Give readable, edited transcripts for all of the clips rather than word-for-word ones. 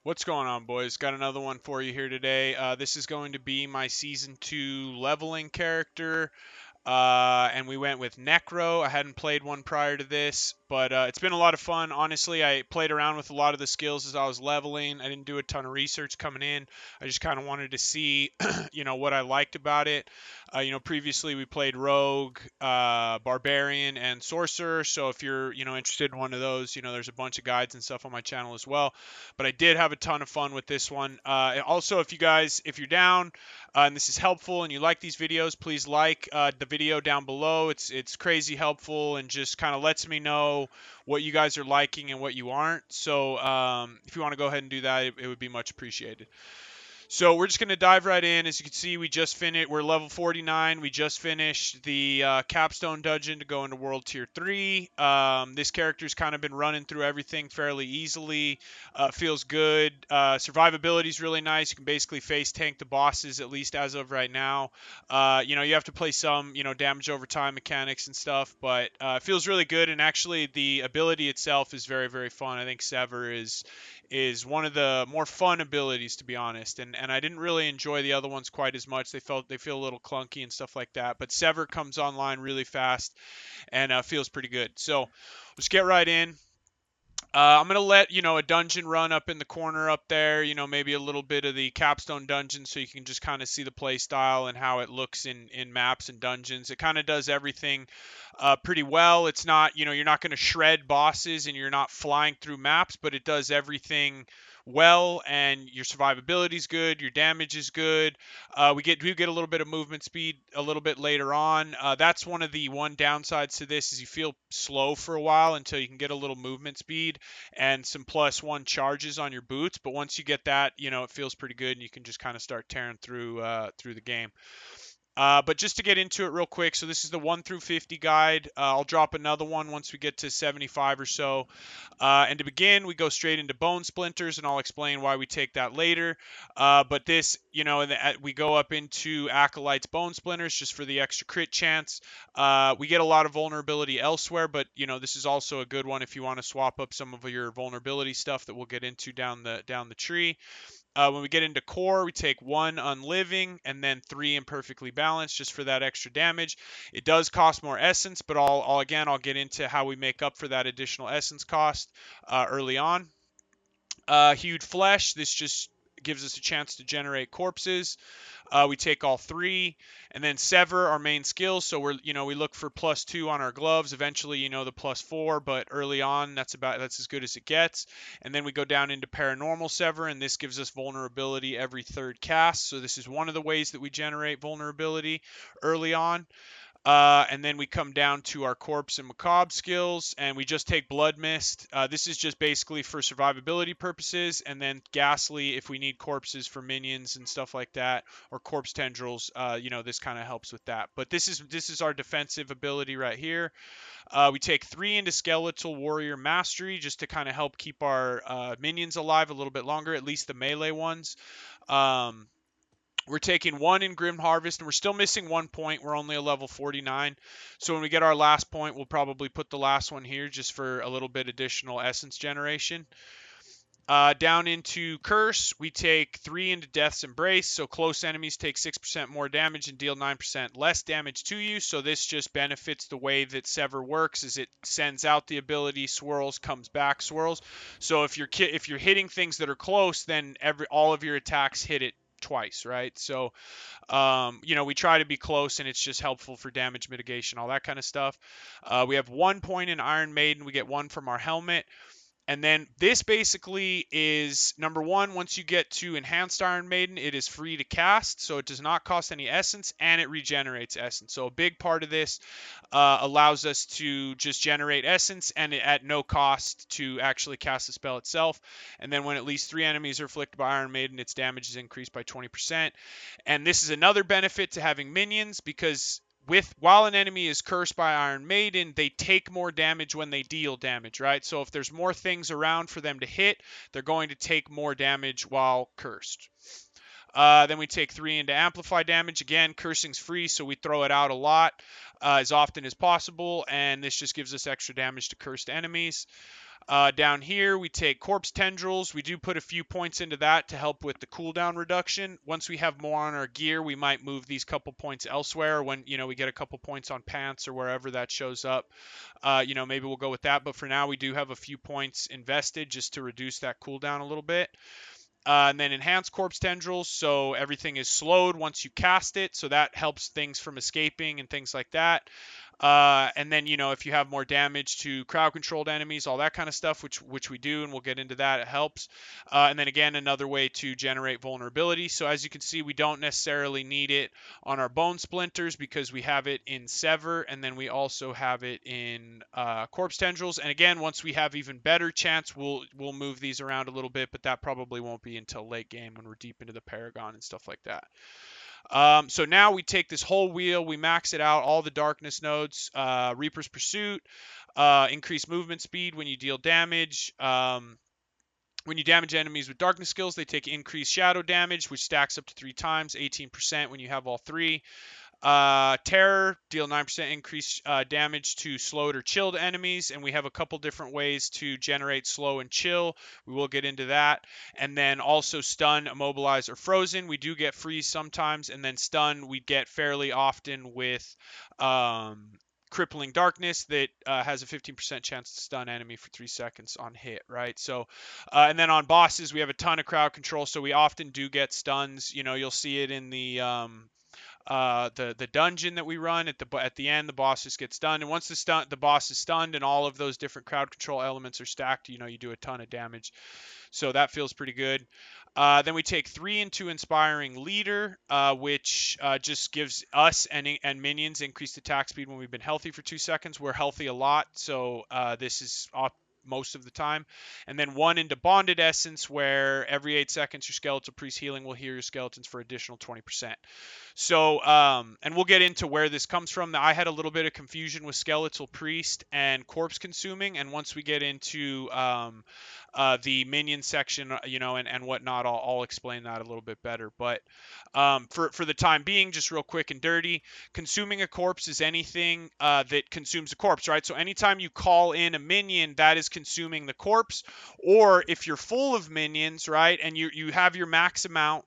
What's going on, boys? Got another one for you here today. This is going to be my Season 2 leveling character. And we went with Necro. I hadn't played one prior to this, but it's been a lot of fun. Honestly, I played around with a lot of the skills as I was leveling. I didn't do a ton of research coming in. I just kind of wanted to see, what I liked about it. Previously we played Rogue, Barbarian, and Sorcerer. So if you're, interested in one of those, there's a bunch of guides and stuff on my channel as well. But I did have a ton of fun with this one. Also, if you're down and this is helpful and you like these videos, please like the video down below. It's crazy helpful and just kind of lets me know what you guys are liking and what you aren't. So if you want to go ahead and do that, it would be much appreciated. So we're just going to dive right in. As you can see, we just finished. We're level 49. We just finished the capstone dungeon to go into World Tier 3. This character's kind of been running through everything fairly easily. Feels good. Survivability is really nice. You can basically face tank the bosses, at least as of right now. You have to play some, damage over time mechanics and stuff, but it feels really good. And actually, the ability itself is very, very fun. I think Sever is one of the more fun abilities, to be honest. And I didn't really enjoy the other ones quite as much. They feel a little clunky and stuff like that. But Sever comes online really fast and feels pretty good. So let's get right in. I'm going to let, a dungeon run up in the corner up there, maybe a little bit of the capstone dungeon so you can just kind of see the play style and how it looks in maps and dungeons. It kind of does everything pretty well. It's not, you're not going to shred bosses and you're not flying through maps, but it does everything well, and your survivability is good, your damage is good. We do get a little bit of movement speed a little bit later on. That's one of the downsides to this is you feel slow for a while until you can get a little movement speed and some +1 charges on your boots. But once you get that, it feels pretty good, and you can just kind of start tearing through the game. But just to get into it real quick, so this is the 1 through 50 guide. I'll drop another one once we get to 75 or so. And to begin, we go straight into bone splinters, and I'll explain why we take that later. But this, we go up into acolytes bone splinters just for the extra crit chance. We get a lot of vulnerability elsewhere, but this is also a good one if you want to swap up some of your vulnerability stuff that we'll get into down the tree. When we get into core, we take 1 unliving and then 3 imperfectly balanced just for that extra damage. It does cost more essence, but I'll get into how we make up for that additional essence cost early on. Hued flesh, this just gives us a chance to generate corpses. We take all 3, and then sever our main skill. So we look for +2 on our gloves. Eventually, the +4, but early on, that's as good as it gets. And then we go down into paranormal sever, and this gives us vulnerability every 3rd cast. So this is one of the ways that we generate vulnerability early on. And then we come down to our corpse and macabre skills, and we just take blood mist. This is just basically for survivability purposes, and then ghastly if we need corpses for minions and stuff like that, or corpse tendrils. This kind of helps with that. But this is our defensive ability right here. We take 3 into skeletal warrior mastery just to kind of help keep our minions alive a little bit longer, at least the melee ones. We're taking 1 in Grim Harvest, and we're still missing 1 point. We're only a level 49. So when we get our last point, we'll probably put the last one here just for a little bit additional essence generation. Down into Curse, we take 3 into Death's Embrace. So close enemies take 6% more damage and deal 9% less damage to you. So this just benefits the way that Sever works, is it sends out the ability, swirls, comes back, swirls. So if you're hitting things that are close, then all of your attacks hit it twice, right? So we try to be close, and it's just helpful for damage mitigation, all that kind of stuff. We have 1 point in Iron Maiden. We get 1 from our helmet. And then this basically is, number 1, once you get to Enhanced Iron Maiden, it is free to cast, so it does not cost any essence, and it regenerates essence. So a big part of this allows us to just generate essence, and at no cost to actually cast the spell itself. And then when at least 3 enemies are afflicted by Iron Maiden, its damage is increased by 20%. And this is another benefit to having minions, because while an enemy is cursed by Iron Maiden, they take more damage when they deal damage, right? So if there's more things around for them to hit, they're going to take more damage while cursed. Then we take 3 into amplify damage. Again, cursing's free, so we throw it out a lot as often as possible, and this just gives us extra damage to cursed enemies. Down here, we take corpse tendrils. We do put a few points into that to help with the cooldown reduction. Once we have more on our gear, we might move these couple points elsewhere. When we get a couple points on pants or wherever that shows up, maybe we'll go with that. But for now, we do have a few points invested just to reduce that cooldown a little bit. And then enhanced corpse tendrils, so everything is slowed once you cast it, so that helps things from escaping and things like that. And then, if you have more damage to crowd-controlled enemies, all that kind of stuff, which we do, and we'll get into that, it helps. And then again, another way to generate vulnerability. So as you can see, we don't necessarily need it on our bone splinters because we have it in Sever, and then we also have it in corpse tendrils. And again, once we have even better chance, we'll move these around a little bit, but that probably won't be until late game when we're deep into the Paragon and stuff like that. So now we take this whole wheel, we max it out, all the darkness nodes, Reaper's Pursuit, increase movement speed when you deal damage. When you damage enemies with darkness skills, they take increased shadow damage, which stacks up to 3 times, 18% when you have all 3. Terror, deal 9% increased damage to slowed or chilled enemies, and we have a couple different ways to generate slow and chill. We will get into that. And then also stun, immobilize, or frozen. We do get freeze sometimes, and then stun we get fairly often with crippling darkness that has a 15% chance to stun enemy for 3 seconds on hit, right? So, and then on bosses, we have a ton of crowd control, so we often do get stuns. You'll see it in the dungeon that we run at the end. The boss just gets stunned, and once the boss is stunned and all of those different crowd control elements are stacked, you do a ton of damage. So that feels pretty good. Then we take 3 into Inspiring Leader, which just gives us and minions increased attack speed when we've been healthy for 2 seconds. We're healthy a lot, so this is most of the time. And then 1 into Bonded Essence, where every 8 seconds your Skeletal Priest healing will heal your skeletons for additional 20%. So, and we'll get into where this comes from. I had a little bit of confusion with Skeletal Priest and Corpse Consuming, and once we get into the minion section, and whatnot, I'll explain that a little bit better. But for the time being, just real quick and dirty, consuming a corpse is anything that consumes a corpse, right? So anytime you call in a minion, that is consuming the corpse. Or if you're full of minions, right, and you have your max amount,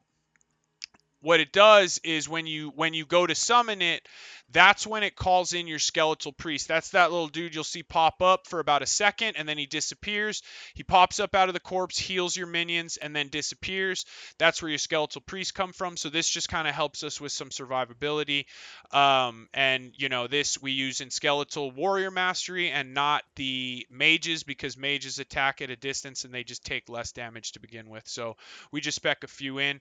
what it does is when you go to summon it, that's when it calls in your Skeletal Priest. That's that little dude you'll see pop up for about a second, and then he disappears. He pops up out of the corpse, heals your minions, and then disappears. That's where your Skeletal Priest come from. So this just kind of helps us with some survivability. And this we use in Skeletal Warrior Mastery and not the mages, because mages attack at a distance and they just take less damage to begin with. So we just spec a few in.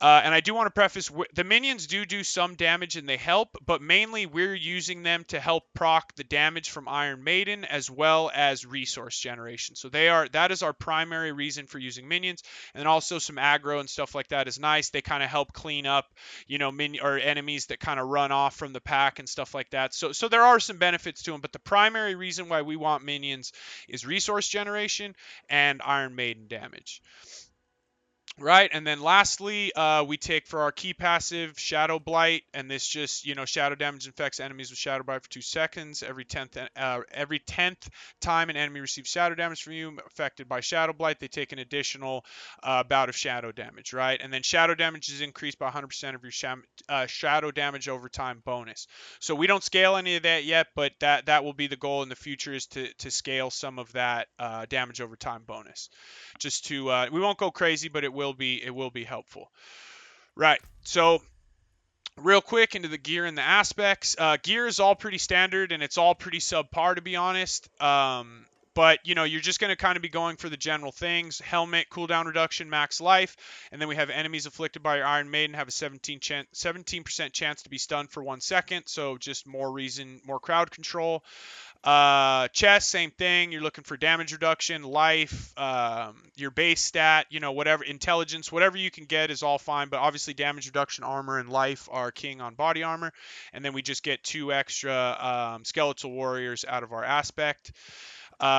And I do want to preface, the minions do some damage and they help, but mainly we're using them to help proc the damage from Iron Maiden as well as resource generation. So that is our primary reason for using minions. And also some aggro and stuff like that is nice. They kind of help clean up, or enemies that kind of run off from the pack and stuff like that. So there are some benefits to them, but the primary reason why we want minions is resource generation and Iron Maiden damage. Right, and then lastly, we take for our key passive Shadow Blight, and this just, shadow damage infects enemies with Shadow Blight for 2 seconds. Every 10th time an enemy receives shadow damage from you affected by Shadow Blight, they take an additional bout of shadow damage, right? And then shadow damage is increased by 100% of your shadow damage over time bonus. So we don't scale any of that yet, but that will be the goal in the future, is to scale some of that damage over time bonus. Just to we won't go crazy, but it will be helpful. Right. So real quick into the gear and the aspects. Gear is all pretty standard and it's all pretty subpar, to be honest. But you're just going to kind of be going for the general things. Helmet, cooldown reduction, max life, and then we have enemies afflicted by your Iron Maiden have a 17% chance to be stunned for 1 second. So just more crowd control. Chest, same thing. You're looking for damage reduction, life, your base stat, whatever, intelligence, whatever you can get is all fine. But obviously damage reduction, armor, and life are king on body armor. And then we just get 2 extra skeletal warriors out of our aspect.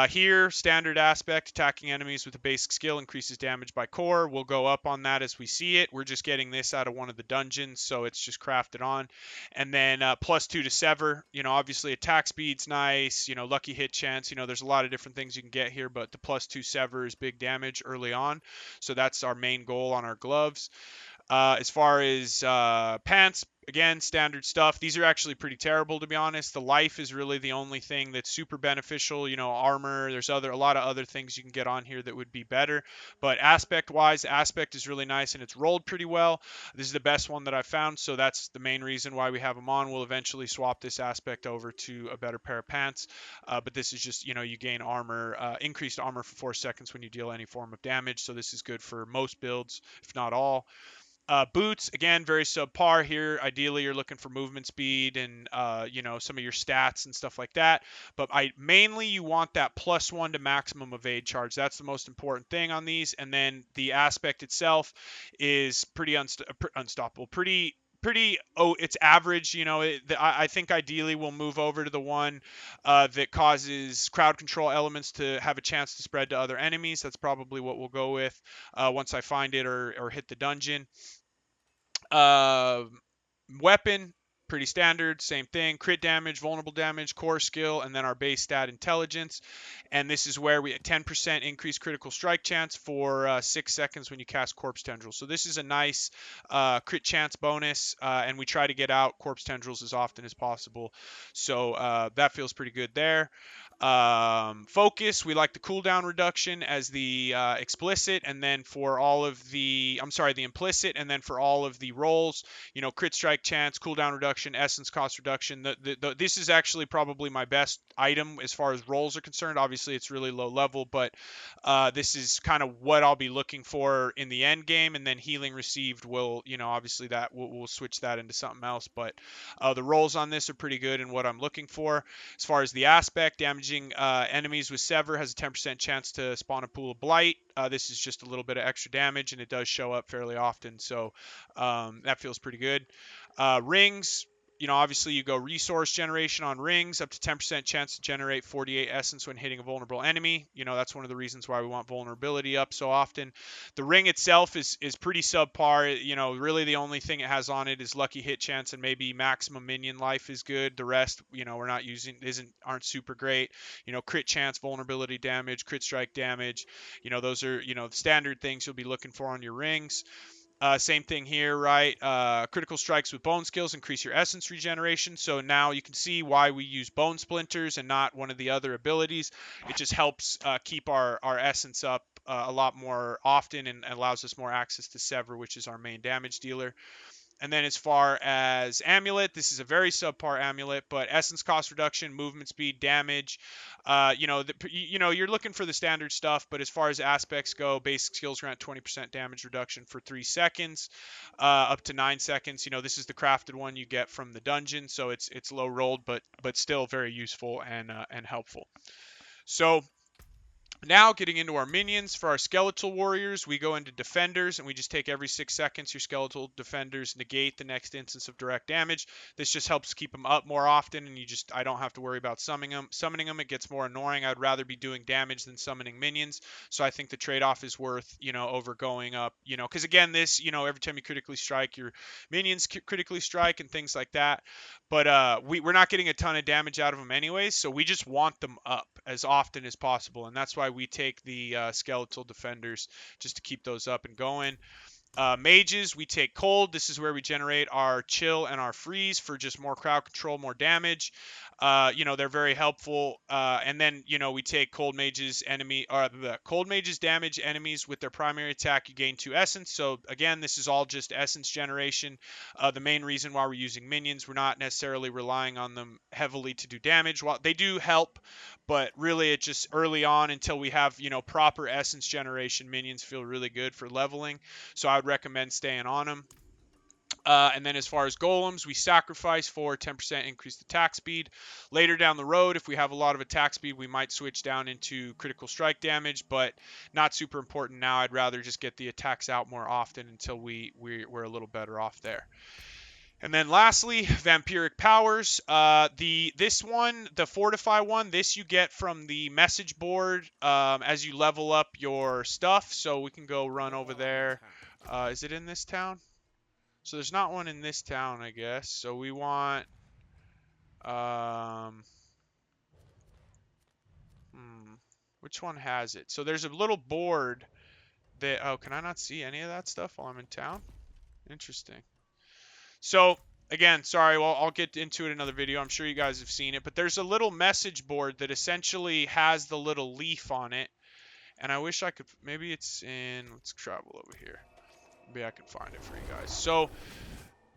Here, standard aspect, attacking enemies with a basic skill increases damage by core. We'll go up on that as we see it. We're just getting this out of one of the dungeons, so it's just crafted on. And then +2 to Sever. Obviously attack speed's nice. Lucky hit chance. There's a lot of different things you can get here, but the +2 Sever is big damage early on. So that's our main goal on our gloves. As far as pants, again, standard stuff. These are actually pretty terrible, to be honest. The life is really the only thing that's super beneficial. Armor. There's a lot of other things you can get on here that would be better. But aspect-wise, aspect is really nice and it's rolled pretty well. This is the best one that I've found, so that's the main reason why we have them on. We'll eventually swap this aspect over to a better pair of pants. But this is just, you gain armor, increased armor for 4 seconds when you deal any form of damage. So this is good for most builds, if not all. Boots, again, very subpar here. Ideally, you're looking for movement speed and, some of your stats and stuff like that. But mainly you want that +1 to maximum evade charge. That's the most important thing on these. And then the aspect itself is pretty unstoppable. It's average. I think ideally we'll move over to the one that causes crowd control elements to have a chance to spread to other enemies. That's probably what we'll go with once I find it or hit the dungeon. Weapon, pretty standard, same thing. Crit damage, vulnerable damage, core skill, and then our base stat intelligence. And this is where we get 10% increased critical strike chance for 6 seconds when you cast Corpse Tendril. So this is a nice crit chance bonus, and we try to get out Corpse Tendrils as often as possible. So that feels pretty good there. Focus, we like the cooldown reduction as the explicit, and then for all of the implicit, and then for all of the rolls, crit strike chance, cooldown reduction, essence cost reduction. This is actually probably my best item as far as rolls are concerned. Obviously it's really low level, but this is kind of what I'll be looking for in the end game. And then healing received will, obviously that we'll switch that into something else, but the rolls on this are pretty good in what I'm looking for. As far as the aspect, damaging enemies with Sever has a 10% chance to spawn a pool of blight. This is just a little bit of extra damage, and it does show up fairly often, so that feels pretty good. Rings, obviously you go resource generation on rings, up to 10% chance to generate 48 essence when hitting a vulnerable enemy. That's one of the reasons why we want vulnerability up so often. The ring itself is pretty subpar. Really the only thing it has on it is lucky hit chance and maybe maximum minion life is good. The rest, we're not using, aren't super great. Crit chance, vulnerability damage, crit strike damage. Those are, standard things you'll be looking for on your rings. Same thing here, right? Critical strikes with bone skills increase your essence regeneration. So now you can see why we use bone splinters and not one of the other abilities. It just helps keep our essence up a lot more often and allows us more access to Sever, which is our main damage dealer. And then as far as amulet, this is a very subpar amulet, but essence cost reduction, movement speed, damage. You're looking for the standard stuff, but as far as aspects go, basic skills grant 20% damage reduction for 3 seconds, up to 9 seconds. This is the crafted one you get from the dungeon, so it's low rolled, but still very useful and helpful. So now getting into our minions. For our skeletal warriors, we go into defenders and we just take every 6 seconds your skeletal defenders negate the next instance of direct damage. This just helps keep them up more often, and I don't have to worry about summoning them. It gets more annoying. I'd rather be doing damage than summoning minions, so I think the trade-off is worth over going up, because again this, every time you critically strike, your minions critically strike and things like that. But we're not getting a ton of damage out of them anyways, so we just want them up as often as possible, and that's why we take the skeletal defenders, just to keep those up and going. Mages, we take cold. This is where we generate our chill and our freeze for just more crowd control, more damage. They're very helpful. And then, we take cold mages cold mages damage enemies with their primary attack. You gain 2 essence. So again, this is all just essence generation. The main reason why we're using minions, we're not necessarily relying on them heavily to do damage. While they do help, but really it just early on until we have, proper essence generation, minions feel really good for leveling. So I would recommend staying on them. And then as far as golems, we sacrifice for 10% increased attack speed. Later down the road, if we have a lot of attack speed, we might switch down into critical strike damage, but not super important now. I'd rather just get the attacks out more often until we're a little better off there. And then lastly, Vampiric Powers. This one, the Fortify one, this you get from the message board as you level up your stuff. So we can go run over there. Is it in this town? So there's not one in this town, I guess. So we want... which one has it? So there's a little board that... Oh, can I not see any of that stuff while I'm in town? Interesting. So again, sorry, well, I'll get into it in another video. I'm sure you guys have seen it, but there's a little message board that essentially has the little leaf on it. And I wish I could, maybe it's in, let's travel over here. Maybe I can find it for you guys. So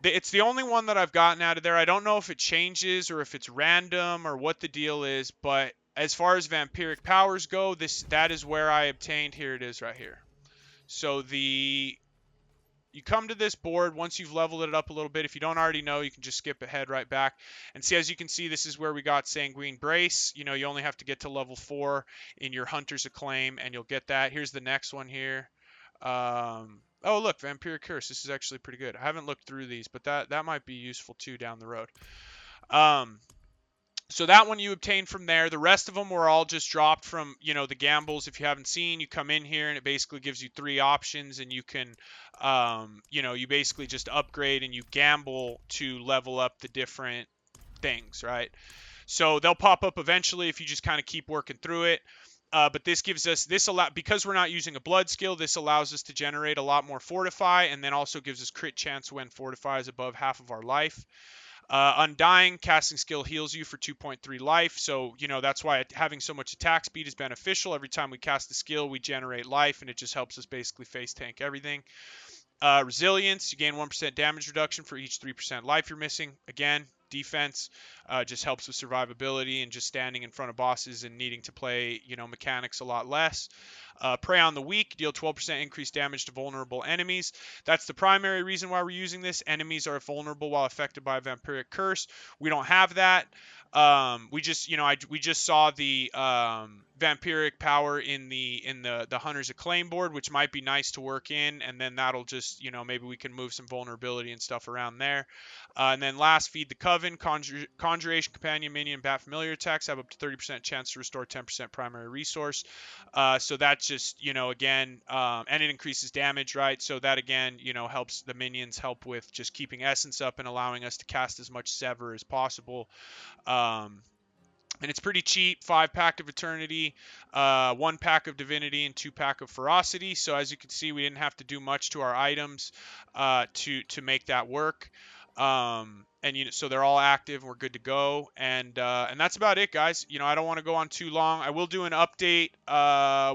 it's the only one that I've gotten out of there. I don't know if it changes or if it's random or what the deal is, but as far as Vampiric Powers go, that is where I obtained, here it is right here. So you come to this board once you've leveled it up a little bit. If you don't already know, you can just skip ahead right back. And see, as you can see, this is where we got Sanguine Brace. You know, you only have to get to level 4 in your Hunter's Acclaim, and you'll get that. Here's the next one here. Oh, look, Vampiric Curse. This is actually pretty good. I haven't looked through these, but that might be useful too down the road. So that one you obtain from there. The rest of them were all just dropped from, you know, the gambles. If you haven't seen, you come in here and it basically gives you 3 options, and you can, you know, you basically just upgrade and you gamble to level up the different things, right? So they'll pop up eventually if you just kind of keep working through it. But this gives us, because we're not using a blood skill, this allows us to generate a lot more fortify, and then also gives us crit chance when fortify is above half of our life. Undying, casting skill heals you for 2.3 life, so, you know, that's why having so much attack speed is beneficial. Every time we cast a skill, we generate life, and it just helps us basically face tank everything. Resilience, you gain 1% damage reduction for each 3% life you're missing. Again, defense just helps with survivability and just standing in front of bosses and needing to play, you know, mechanics a lot less. Prey on the Weak, deal 12% increased damage to vulnerable enemies. That's the primary reason why we're using this. Enemies are vulnerable while affected by a vampiric curse. We don't have that. We just, you know, we just saw the vampiric power in the Hunter's Acclaim board, which might be nice to work in, and then that'll just, you know, maybe we can move some vulnerability and stuff around there. And then last, Feed the Coven, Conjuration, Companion, Minion, Bat Familiar attacks have up to 30% chance to restore 10% primary resource. So that's just, you know, again, and it increases damage, right? So that, again, you know, helps the minions, help with just keeping essence up and allowing us to cast as much Sever as possible. And it's pretty cheap, 5-pack of Eternity, 1-pack of Divinity, and 2-pack of Ferocity. So as you can see, we didn't have to do much to our items to make that work. And you know, so they're all active. We're good to go, and that's about it, guys. You know, I don't want to go on too long. I will do an update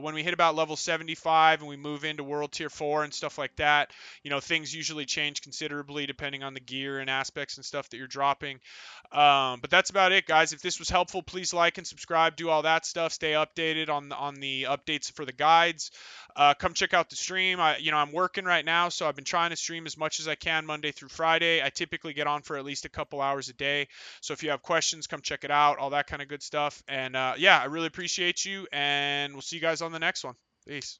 when we hit about level 75 and we move into World Tier 4 and stuff like that. You know, things usually change considerably depending on the gear and aspects and stuff that you're dropping. But that's about it, guys. If this was helpful, please like and subscribe. Do all that stuff. Stay updated on the updates for the guides. Come check out the stream. I'm working right now, so I've been trying to stream as much as I can Monday through Friday. I typically get on for at least a couple hours a day. So if you have questions, come check it out, all that kind of good stuff. And yeah, I really appreciate you, and we'll see you guys on the next one. Peace.